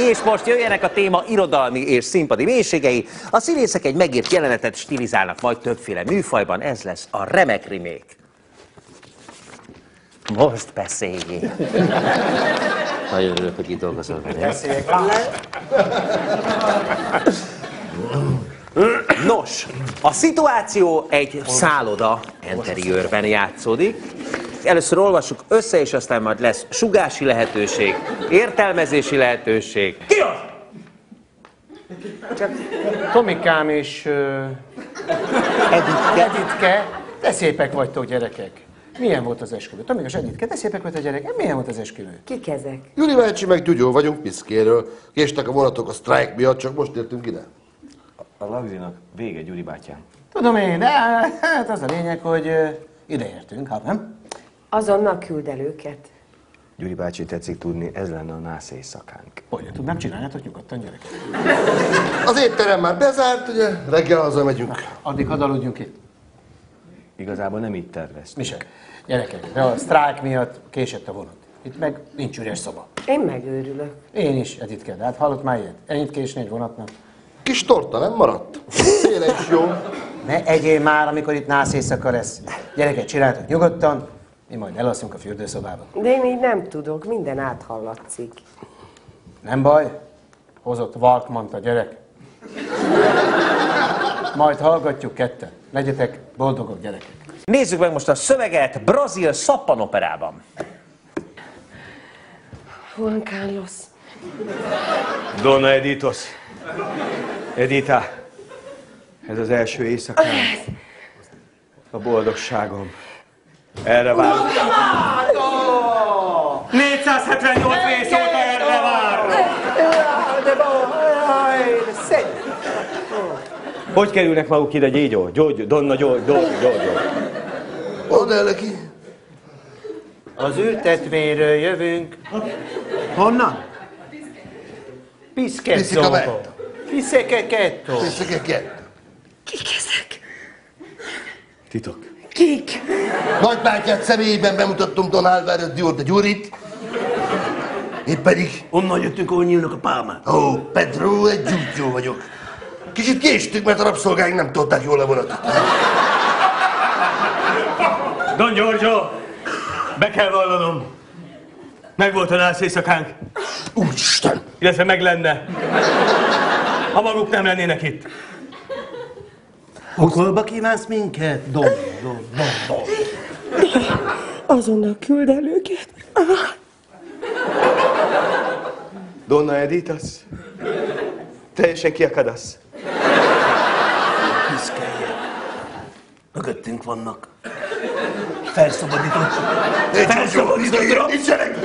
És most jöjjenek a téma irodalmi és színpadi mélységei. A színészek egy megírt jelenetet stilizálnak majd többféle műfajban, ez lesz a remek remake. Most beszéljél. Nagyon örülök, hogy itt dolgozol velem. Nos, a szituáció egy szálloda interiőrben játszódik. Először olvassuk össze, és aztán majd lesz sugársi lehetőség, értelmezési lehetőség. Ki az? Csak Tomikám és Editke, de szépek vagytok, gyerekek. Milyen volt az esküvő? Tomikás, Editke, de szépek vagytok, gyerekek. Milyen volt az esküvő? Kik ezek? Júli bácsi meg Gyugyó vagyunk Piszkéről. Késtek a vonatok a sztrájk miatt, csak most értünk ide. A lagzinak vége, Gyuri bátyám. Tudom én, de hát az a lényeg, hogy ideértünk, hát nem? Azonnal küld el őket. Gyuri bácsi, tetszik tudni, ez lenne a nász éjszakánk. Hogyan tudnám csináljátok nyugodtan, gyerekek? Az étterem már bezárt, ugye? Reggel hazamegyünk. Addig hadd aludjunk itt. Igazából nem így terveztük. Mi se. Gyerekek, de a sztrájk miatt késett a vonat. Itt meg nincs üres szoba. Én megőrülök. Én is, Editke, de hát hallott már ilyet? Ennyit késni egy vonatnak. Kis torta nem maradt? Széle is jó. Ne egyél már, amikor itt nász éjszaka lesz. Gyerekek, csináltok nyugodtan, mi majd elalszunk a fürdőszobába. De én így nem tudok, minden áthallatszik. Nem baj, hozott Walkmant a gyerek. Majd hallgatjuk ketten. Legyetek boldogok, gyerekek. Nézzük meg most a szöveget brazil szappanoperában. Juan Carlos. Donna Editos. Edita. Ez az első éjszakám. A boldogságom. Erre várok. 478 rész óta erre várok. Hogy kerülnek maguk ide, Gyégyó? Donna Gyógyó. Mondd el neki. Az ültetvényről jövünk. Honnan? Piszkezzóból. Piszekeketto. Piszekeket. Kik ezek? Titok. Kik? Nagybátyát személyében bemutattam Don Álvaro de Gyurit. Én pedig... Onnan jöttünk, ahol nyílnak a pálmák. Ó, Pedro, egy Gyugyó vagyok. Kicsit késtük, mert a rabszolgáink nem tolták jól a vonatot. Don Giorgio, be kell vallanom. Meg volt a nász éjszakánk. Úristen! Illetve meg lenne. Ha maguk nem lennének itt. Okolba kívánsz minket? Don. Azonnal küld el őket. Donna Editas. Teljesen kiakadasz. Piszkelje. Mögöttünk vannak. Felszabadított. Felszabadított. Nincsenek!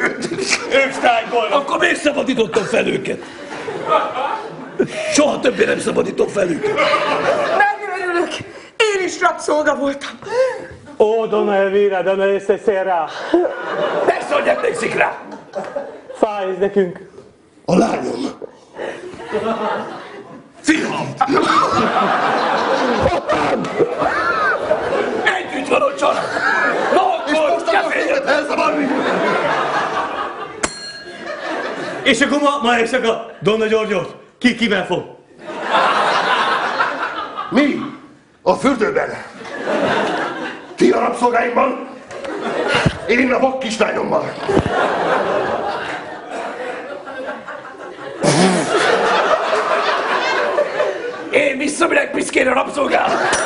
Ők sztrájkolnak. Akkor miért szabadítottam fel őket? Soha többé nem szabadítom fel őket. Megőrülök. Én is rabszolga voltam. Ó, Donna Elvira, Donna Eszeszera. Persze, hogy emlékszik rá. Fáj ez nekünk. A lányom! Fiam! Együtt van a család! Na akkor, keféljet elszabadni! És akkor ma éjszaka Donna Giorgiót kivel fog? Mi? A fürdőben. Ti a rabszolgáimban? Én a vak kislányommal. Én visszamegyek Piszkére rabszolgálat!